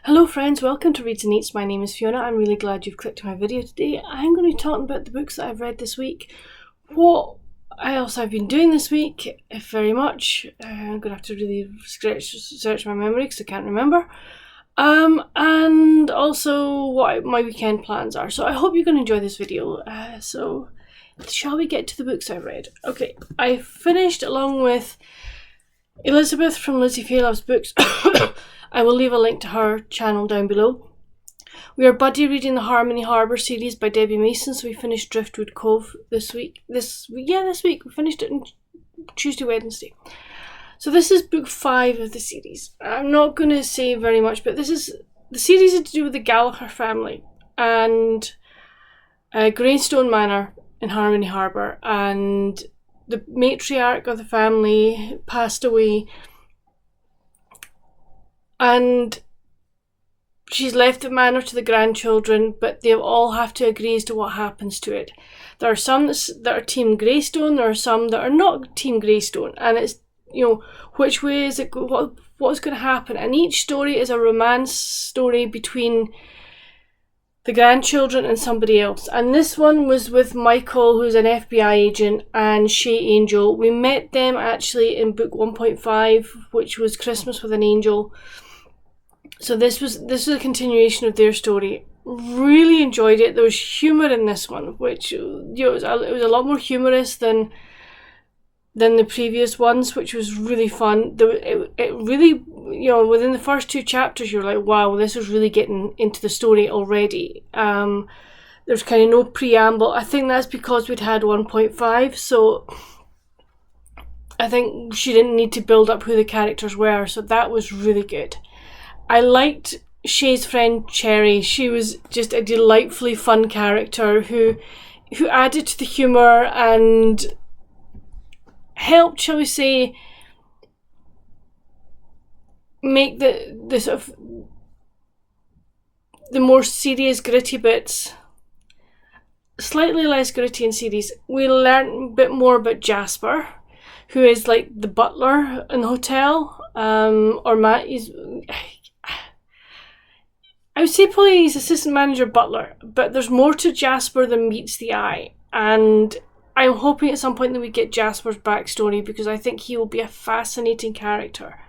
Hello friends, welcome to Reads and Eats. My name is Fiona. I'm really glad you've clicked on my video today. I'm going to be talking about the books that I've read this week, what else I've been doing this week, if very much. I'm going to have to really search my memory because I can't remember. And also what my weekend plans are. So I hope you're going to enjoy this video. So shall we get to the books I've read? Okay, I finished along with Elizabeth from Lizzie Fay Loves Books. I will leave a link to her channel down below. We are buddy reading the Harmony Harbour series by Debbie Mason, so we finished Driftwood Cove this week. This week. We finished it on Tuesday, Wednesday. So this is book 5 of the series. I'm not going to say very much, but the series is to do with the Gallagher family and Greystone Manor in Harmony Harbour, and the matriarch of the family passed away. And she's left the manor to the grandchildren, but they all have to agree as to what happens to it. There are some that are Team Greystone, there are some that are not Team Greystone, and it's, which way is it, what's going to happen? And each story is a romance story between the grandchildren and somebody else. And this one was with Michael, who's an FBI agent, and Shay Angel. We met them actually in book 1.5, which was Christmas with an Angel. So this is a continuation of their story. Really enjoyed it. There was humour in this one, which it was a lot more humorous than the previous ones, which was really fun. It really, within the first 2 chapters, you're like, wow, this is really getting into the story already. There's kind of no preamble. I think that's because we'd had 1.5, so I think she didn't need to build up who the characters were, so that was really good. I liked Shay's friend Cherry. She was just a delightfully fun character who added to the humour and helped, shall we say, make the sort of the more serious, gritty bits slightly less gritty and serious. We learned a bit more about Jasper, who is like the butler in the hotel, or Matt. I would say probably he's assistant manager butler, but there's more to Jasper than meets the eye, and I'm hoping at some point that we get Jasper's backstory, because I think he will be a fascinating character.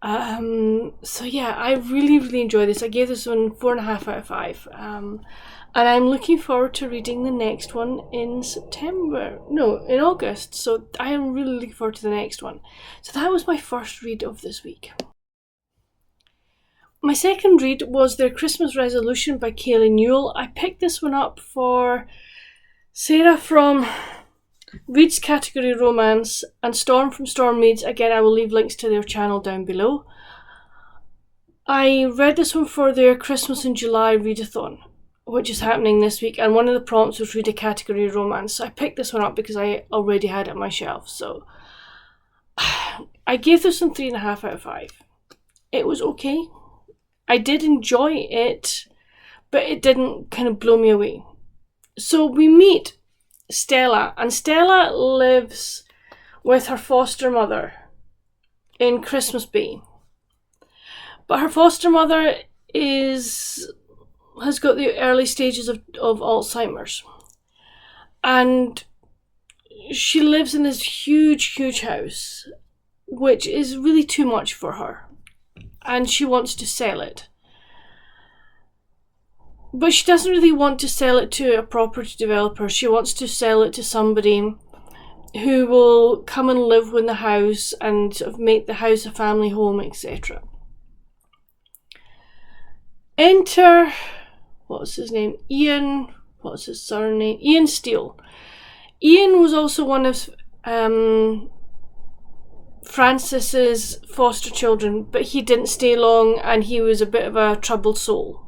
So yeah, I really enjoyed this. I gave this one 4.5 out of 5. And I'm looking forward to reading the next one in August. So I am really looking forward to the next one. So that was my first read of this week. My second read was Their Christmas Resolution by Kaylee Newell. I picked this one up for Sarah from Reads Category Romance and Storm from Storm Reads. Again, I will leave links to their channel down below. I read this one for their Christmas in July readathon, which is happening this week, and one of the prompts was read a category romance. So I picked this one up because I already had it on my shelf. So I gave this one 3.5 out of 5. It was okay. I did enjoy it, but it didn't kind of blow me away. So we meet Stella, and Stella lives with her foster mother in Christmas Bay. But her foster mother has got the early stages of Alzheimer's. And she lives in this huge house, which is really too much for her. And she wants to sell it. But she doesn't really want to sell it to a property developer. She wants to sell it to somebody who will come and live in the house and sort of make the house a family home, etc. Enter, what's his name? Ian, what's his surname? Ian Steele. Ian was also one of Francis's foster children, but he didn't stay long and he was a bit of a troubled soul.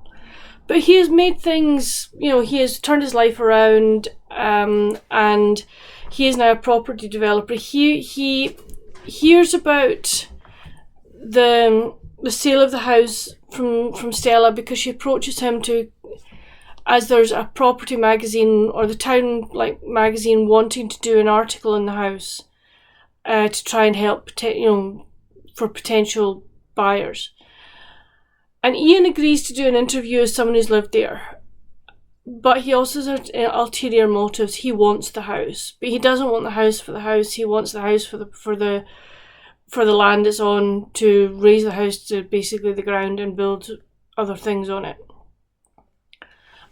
But he has made things, he has turned his life around, and he is now a property developer. He hears about the sale of the house from Stella because she approaches him as there's a property magazine or the town magazine wanting to do an article in the house to try and help for potential buyers. And Ian agrees to do an interview as someone who's lived there. But he also has ulterior motives. He wants the house. But he doesn't want the house for the house. He wants the house for the land it's on, to raise the house to basically the ground and build other things on it.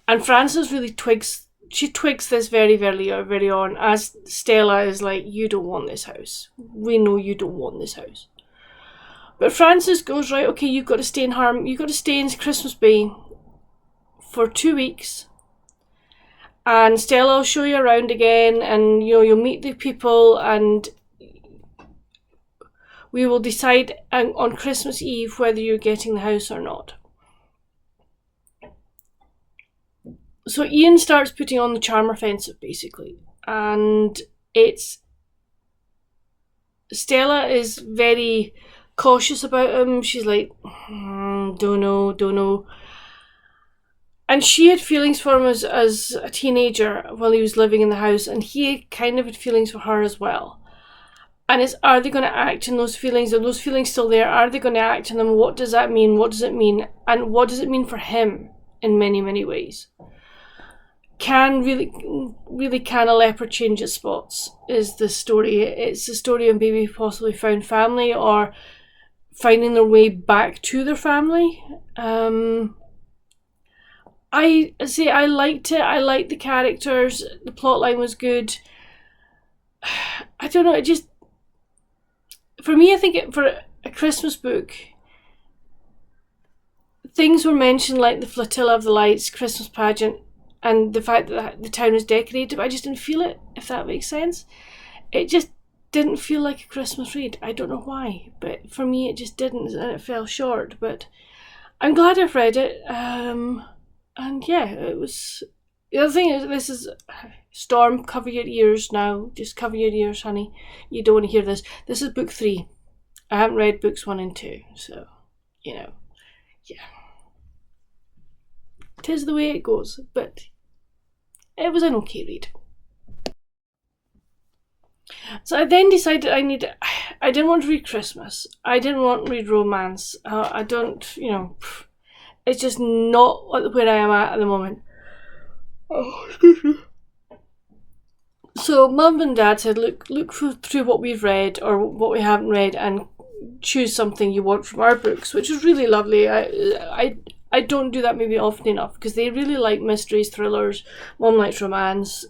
And Frances really twigs this very, very, very on, as Stella is like, you don't want this house. We know you don't want this house. But Frances goes, right, okay, you've got to stay in Christmas Bay for 2 weeks. And Stella will show you around again, and you'll meet the people, and we will decide on Christmas Eve whether you're getting the house or not. So Ian starts putting on the charm offensive, basically. And Stella is very cautious about him. She's like, don't know. And she had feelings for him as a teenager while he was living in the house, and he kind of had feelings for her as well. And are they going to act on those feelings? Are those feelings still there? Are they going to act on them? What does that mean? What does it mean? And what does it mean for him in many, many ways? Can a leopard change its spots? Is the story. It's the story of maybe possibly found family, or finding their way back to their family. I liked it. I liked the characters. The plotline was good. I don't know. It just, for me, I think for a Christmas book, things were mentioned like the flotilla of the lights, Christmas pageant, and the fact that the town is decorated, but I just didn't feel it, if that makes sense. It just didn't feel like a Christmas read. I don't know why, but for me it just didn't, and it fell short. But I'm glad I've read it. And yeah, it was... The other thing is, this is... Storm, cover your ears now. Just cover your ears, honey. You don't want to hear this. This is book 3. I haven't read books 1 and 2, so, yeah. 'Tis the way it goes, but it was an okay read. So I then decided I didn't want to read Christmas. I didn't want to read romance. I don't, it's just not where I am at the moment. Oh, excuse me. So Mum and Dad said, look through what we've read or what we haven't read and choose something you want from our books, which is really lovely. I don't do that maybe often enough, because they really like mysteries, thrillers. Mum likes romance.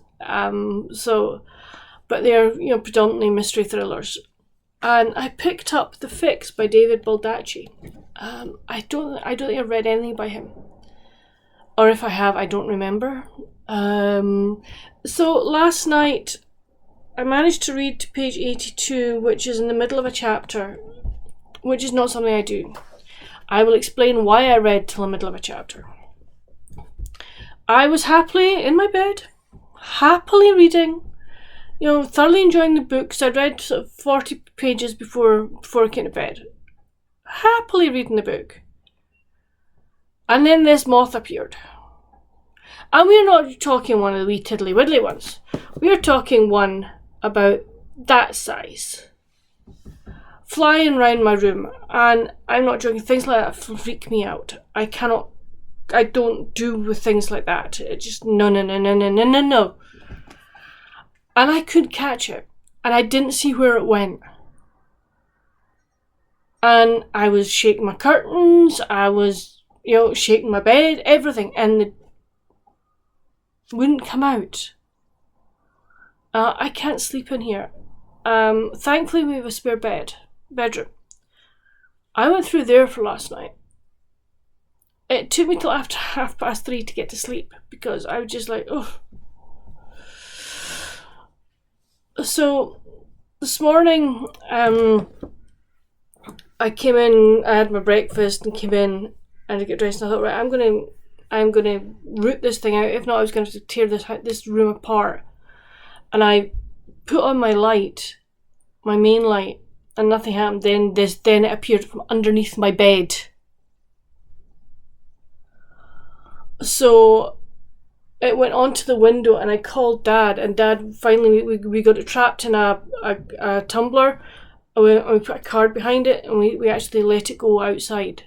But they're predominantly mystery thrillers. And I picked up The Fix by David Baldacci. I don't think I've read anything by him, or if I have, I don't remember. So last night I managed to read to page 82, which is in the middle of a chapter, which is not something I do. I will explain why I read till the middle of a chapter. I was happily in my bed, happily reading, thoroughly enjoying the books. I'd read sort of 40 pages before I came to bed. Happily reading the book. And then this moth appeared. And we're not talking one of the wee tiddly widdly ones. We're talking one about that size, flying around my room. And I'm not joking, things like that freak me out. I don't do with things like that. It just, no. And I couldn't catch it. And I didn't see where it went. And I was shaking my curtains. I was, shaking my bed, everything. And it wouldn't come out. I can't sleep in here. Thankfully we have a spare bedroom. I went through there for last night. It took me till after 3:30 to get to sleep, because I was just like, oh. So this morning, I came in, I had my breakfast and came in and I got dressed, and I thought, right, I'm gonna root this thing out. If not, I was going to tear this room apart. And I put on my light, my main light, and nothing happened. Then it appeared from underneath my bed. So it went onto the window, and I called Dad, and Dad finally we got it trapped in a tumbler. And we put a card behind it, and we actually let it go outside.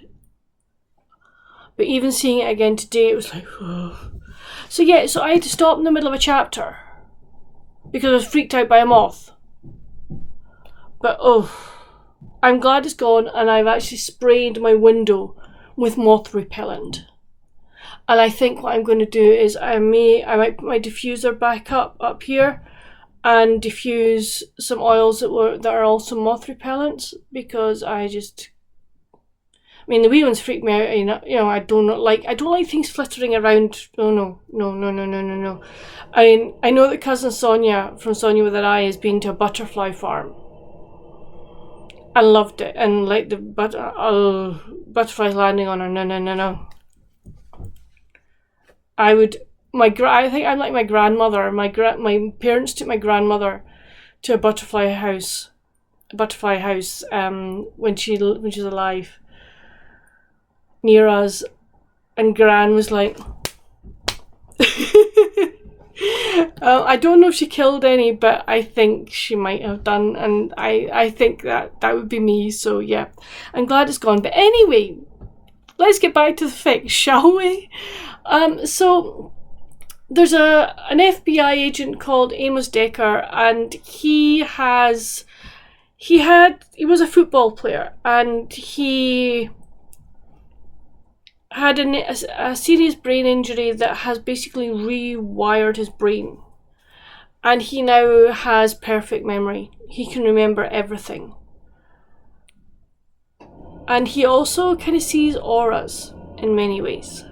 But even seeing it again today, it was like, oh. So yeah, so I had to stop in the middle of a chapter because I was freaked out by a moth. But I'm glad it's gone, and I've actually sprayed my window with moth repellent. And I think what I'm going to do is I might put my diffuser back up here and diffuse some oils that are also moth repellents, because the wee ones freak me out. I don't like things flittering around. Oh no. I know that cousin Sonia from Sonia with her Eye has been to a butterfly farm and loved it, and like the butterflies landing on her. No. I think I'm like my grandmother. My parents took my grandmother to a butterfly house when she was alive, near us, and Gran was like, I don't know if she killed any, but I think she might have done, and I think that would be me. So yeah, I'm glad it's gone. But anyway, let's get back to the fic, shall we? So there's an FBI agent called Amos Decker, and he was a football player, and he had a serious brain injury that has basically rewired his brain, and he now has perfect memory. He can remember everything, and he also kind of sees auras in many ways,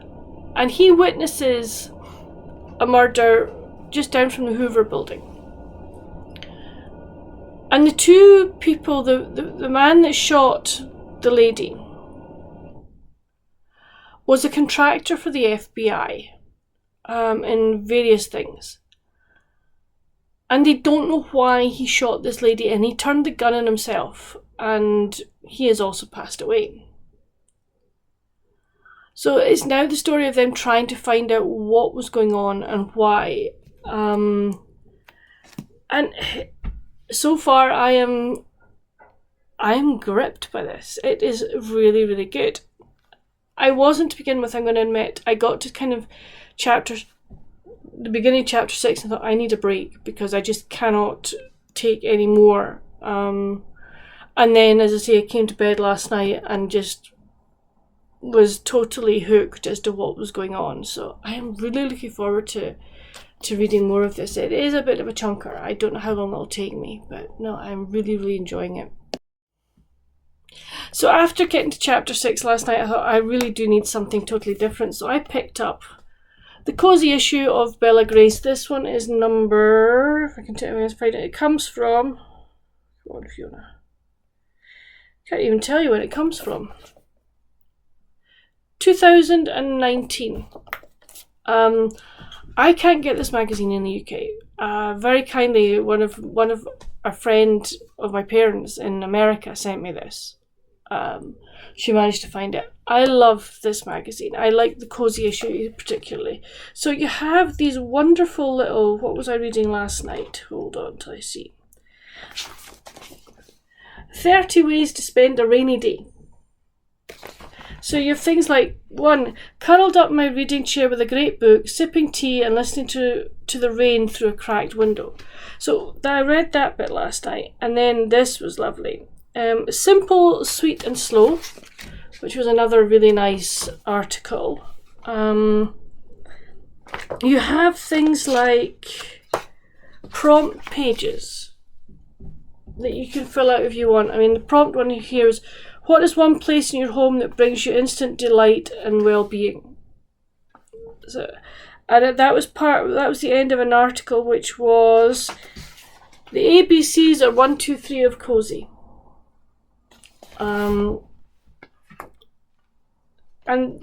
and he witnesses a murder just down from the Hoover building. And the two people, the man that shot the lady was a contractor for the FBI in various things. And they don't know why he shot this lady, and he turned the gun on himself, and he has also passed away. So it's now the story of them trying to find out what was going on and why. And so far I am gripped by this. It is really, really good. I wasn't to begin with, I'm going to admit. I got to kind of the beginning of chapter 6 and thought, I need a break because I just cannot take any more. And then, as I say, I came to bed last night and just was totally hooked as to what was going on. So I am really looking forward to reading more of this. It is a bit of a chunker. I don't know how long it'll take me, but no, I'm really, really enjoying it. So after getting to chapter 6 last night, I thought I really do need something totally different. So I picked up the cozy issue of Bella Grace. This one is number, if I can tell you, find it. It comes from, come on, Fiona. Can't even tell you when it comes from. 2019. I can't get this magazine in the UK. Very kindly, one of a friend of my parents in America sent me this. She managed to find it. I love this magazine. I like the cozy issue particularly. So you have these wonderful little, what was I reading last night? Hold on till I see. 30 ways to spend a rainy day. So you have things like, 1, curled up in my reading chair with a great book, sipping tea and listening to the rain through a cracked window. So I read that bit last night, and then this was lovely. Simple, sweet and slow, which was another really nice article. You have things like prompt pages that you can fill out if you want. I mean, the prompt one here is, what is one place in your home that brings you instant delight and well-being? So, and that was the end of an article which was the ABCs are 1, 2, 3 of cozy. And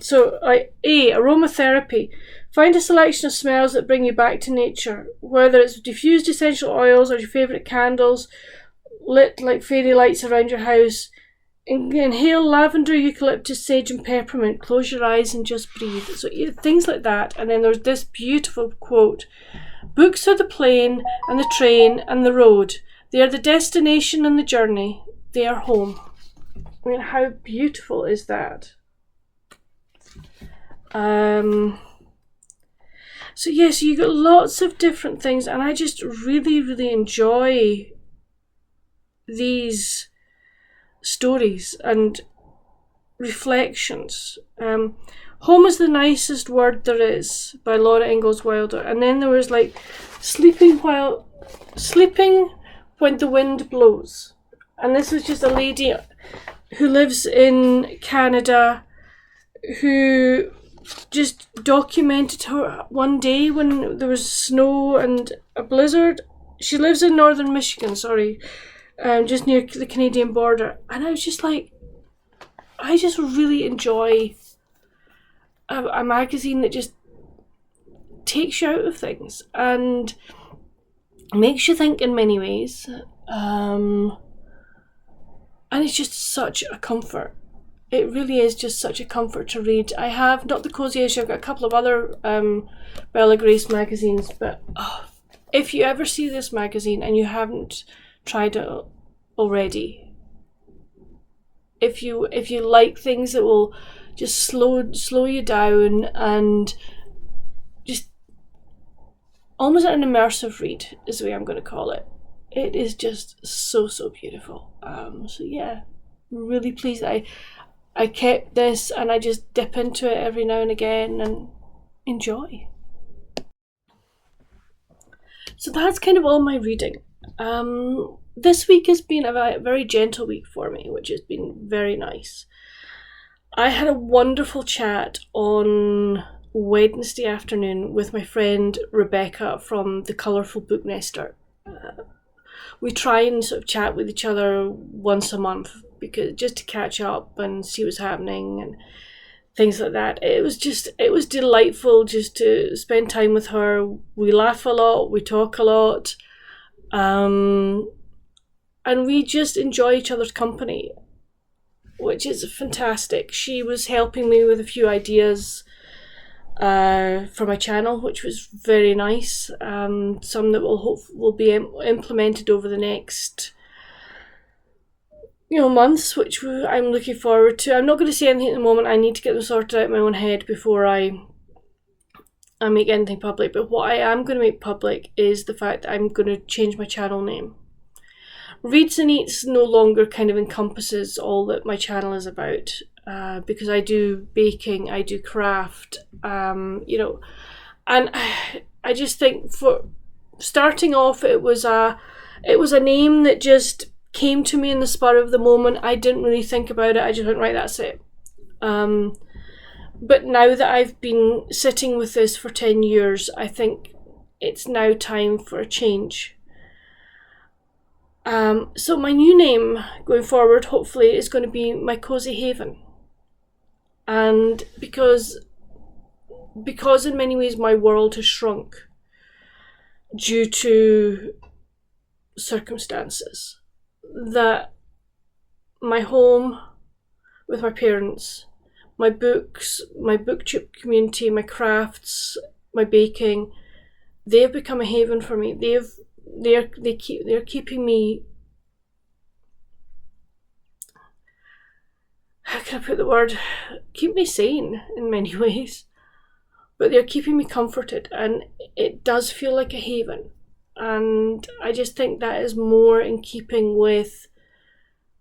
so, A, aromatherapy. Find a selection of smells that bring you back to nature, whether it's diffused essential oils or your favourite candles, lit like fairy lights around your house. Inhale lavender, eucalyptus, sage and peppermint. Close your eyes and just breathe. So things like that. And then there's this beautiful quote. Books are the plane and the train and the road. They are the destination and the journey. They are home. I mean, how beautiful is that? So yes, you got lots of different things, and I just really, really enjoy these stories and reflections. Home is the nicest word there is by Laura Ingalls Wilder, and then there was like sleeping when the wind blows, and this was just a lady who lives in Canada who just documented her one day when there was snow and a blizzard. She lives in northern Michigan, just near the Canadian border, and I was just like, I just really enjoy a magazine that just takes you out of things and makes you think in many ways, and it's just such a comfort. It really is just such a comfort to read. I have not the Cozy-ish, I've got a couple of other Bella Grace magazines, but if you ever see this magazine and you haven't tried it already, if you like things that will just slow you down and just almost an immersive read is the way I'm going to call it. It is just so beautiful. So yeah, really pleased that I kept this, and I just dip into it every now and again and enjoy. So that's kind of all my reading. This week has been a very gentle week for me, which has been very nice. I had a wonderful chat on Wednesday afternoon with my friend Rebecca from The Colourful Book Nester. We try and sort of chat with each other once a month, because just to catch up and see what's happening and things like that. It was delightful just to spend time with her. We laugh a lot, we talk a lot, and we just enjoy each other's company, which is fantastic. She was helping me with a few ideas for my channel, which was very nice. Some that will be implemented over the next months, which I'm looking forward to. I'm not going to say anything at the moment. I need to get them sorted out in my own head before I make anything public. But what I am going to make public is the fact that I'm going to change my channel name. Reads and Eats no longer kind of encompasses all that my channel is about, because I do baking, I do craft, and I just think for starting off, it was a name that just came to me in the spur of the moment. I didn't really think about it. I just went, right, that's it. But now that I've been sitting with this for 10 years, I think it's now time for a change. So my new name going forward, hopefully, is going to be My Cozy Haven. And because in many ways my world has shrunk due to circumstances, that my home with my parents, my books, my booktube community, my crafts, my baking, they have become a haven for me. They're keeping me, how can I put the word, keep me sane in many ways, but they're keeping me comforted, and it does feel like a haven. And I just think that is more in keeping with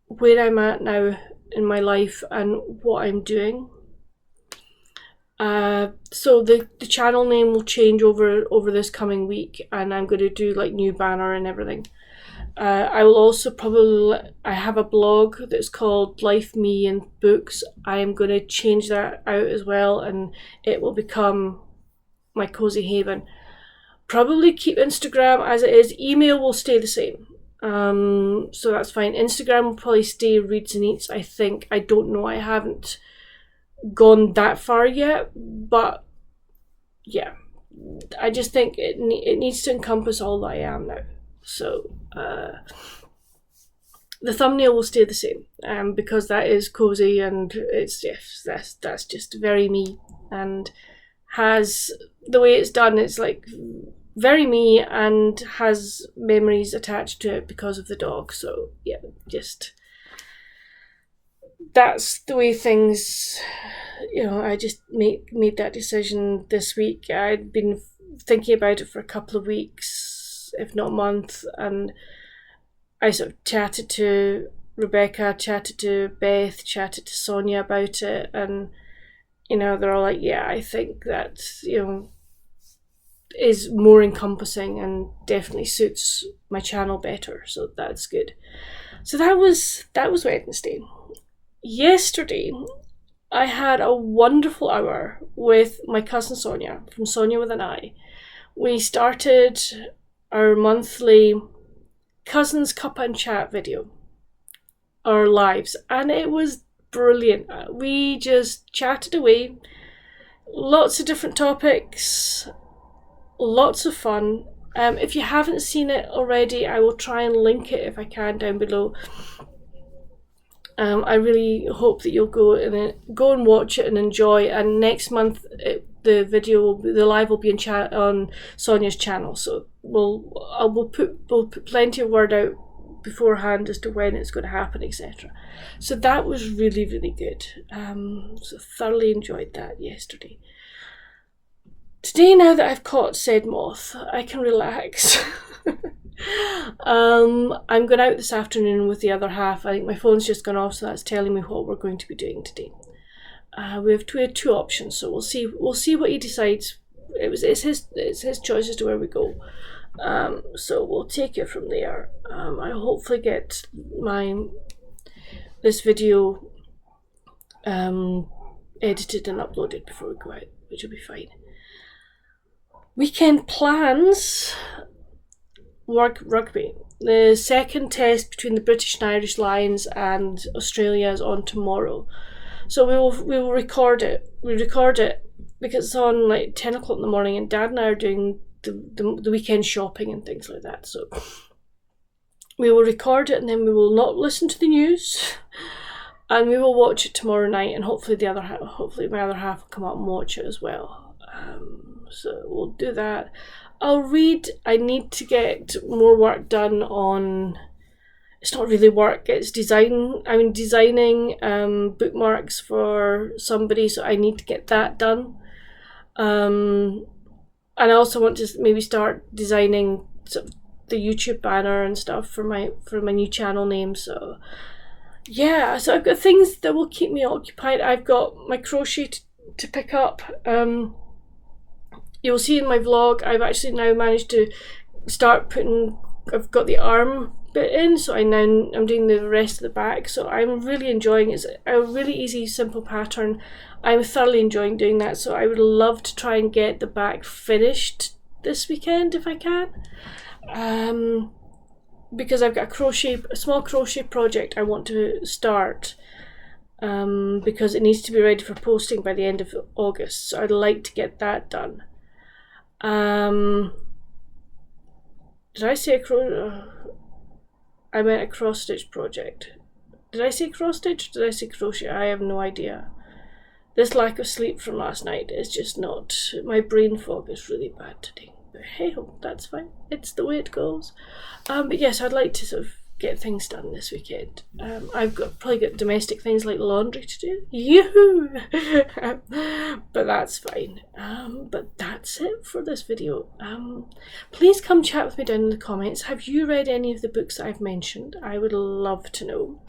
where I'm at now in my life and what I'm doing. So the channel name will change over this coming week, and I'm going to do like new banner and everything. I will also I have a blog that's called Life, Me and Books. I am going to change that out as well, and it will become My Cozy Haven. Probably keep Instagram as it is. Email will stay the same. So that's fine. Instagram will probably stay Reads and Eats, I think. I don't know. I haven't gone that far yet, but yeah, I just think it needs to encompass all that I am now. So the thumbnail will stay the same, because that is cozy, and it's that's just very me, and has the way it's done. It's like very me and has memories attached to it because of the dog. So yeah, just that's the way things, I just made that decision this week. I'd been thinking about it for a couple of weeks, if not a month, and I sort of chatted to Rebecca, chatted to Beth, chatted to Sonia about it, and they're all like, yeah, I think that is more encompassing and definitely suits my channel better, so that's good. So that was Wednesday. Yesterday I had a wonderful hour with my cousin Sonia, from Sonia with an I. We started our monthly Cousins Cup and Chat video, our lives, and it was brilliant. We just chatted away, lots of different topics, lots of fun. If you haven't seen it already, I will try and link it if I can down below. I really hope that you'll go and watch it and enjoy. And next month, the live will be on Sonia's channel. So we'll put plenty of word out beforehand as to when it's going to happen, etc. So that was really, really good. So thoroughly enjoyed that yesterday. Today, now that I've caught said moth, I can relax. I'm going out this afternoon with the other half. I think my phone's just gone off, so that's telling me what we're going to be doing today. We have two options, so we'll see what he decides. It's his choice as to where we go. So we'll take it from there. I hopefully get this video edited and uploaded before we go out, which will be fine. Weekend plans. Rugby. The second test between the British and Irish Lions and Australia is on tomorrow. So we will record it. We record it because it's on like 10 o'clock in the morning, and Dad and I are doing the weekend shopping and things like that. So we will record it, and then we will not listen to the news, and we will watch it tomorrow night, and hopefully my other half will come up and watch it as well. So we'll do that. I'll read. I need to get more work done on, it's not really work, it's designing bookmarks for somebody, so I need to get that done. And I also want to maybe start designing sort of the YouTube banner and stuff for my new channel name. So yeah, so I've got things that will keep me occupied. I've got my crochet to pick up. You'll see in my vlog, I've actually now managed to start I've got the arm bit in, so I'm doing the rest of the back, so I'm really enjoying it. It's a really easy, simple pattern. I'm thoroughly enjoying doing that, so I would love to try and get the back finished this weekend if I can. Because I've got a small crochet project I want to start, because it needs to be ready for posting by the end of August, so I'd like to get that done. Did I say I meant a cross stitch project. Did I say cross stitch or did I say crochet? I have no idea. This lack of sleep from last night is just not, my brain fog is really bad today. But hey ho, that's fine. It's the way it goes. But yes, I'd like to sort of get things done this weekend. I've probably got domestic things like laundry to do. Yoo-hoo! But that's fine. But that's it for this video. Please come chat with me down in the comments. Have you read any of the books that I've mentioned? I would love to know.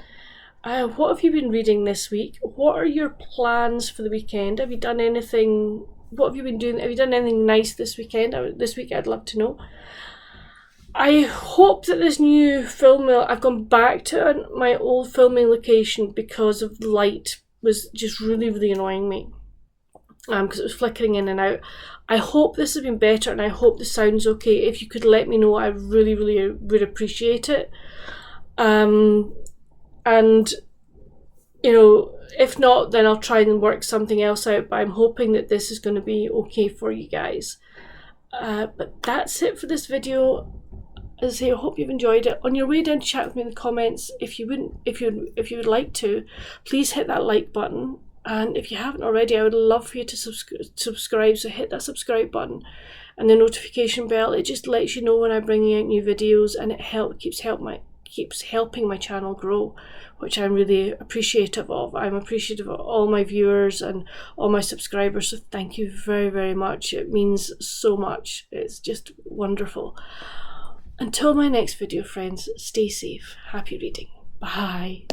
What have you been reading this week? What are your plans for the weekend? Have you done anything? What have you been doing? Have you done anything nice this weekend? This week, I'd love to know. I hope that this new film, I've gone back to my old filming location because of the light was just really, really annoying me. Because it was flickering in and out. I hope this has been better, and I hope the sound's okay. If you could let me know, I really, really would appreciate it. And, if not, then I'll try and work something else out, but I'm hoping that this is going to be okay for you guys. But that's it for this video. As I say, I hope you've enjoyed it. On your way down to chat with me in the comments, if you would like to, please hit that like button. And if you haven't already, I would love for you to subscribe. So hit that subscribe button and the notification bell. It just lets you know when I'm bringing out new videos, and it keeps keeps helping my channel grow, which I'm really appreciative of. I'm appreciative of all my viewers and all my subscribers, so thank you very, very much. It means so much. It's just wonderful. Until my next video, friends, stay safe. Happy reading. Bye.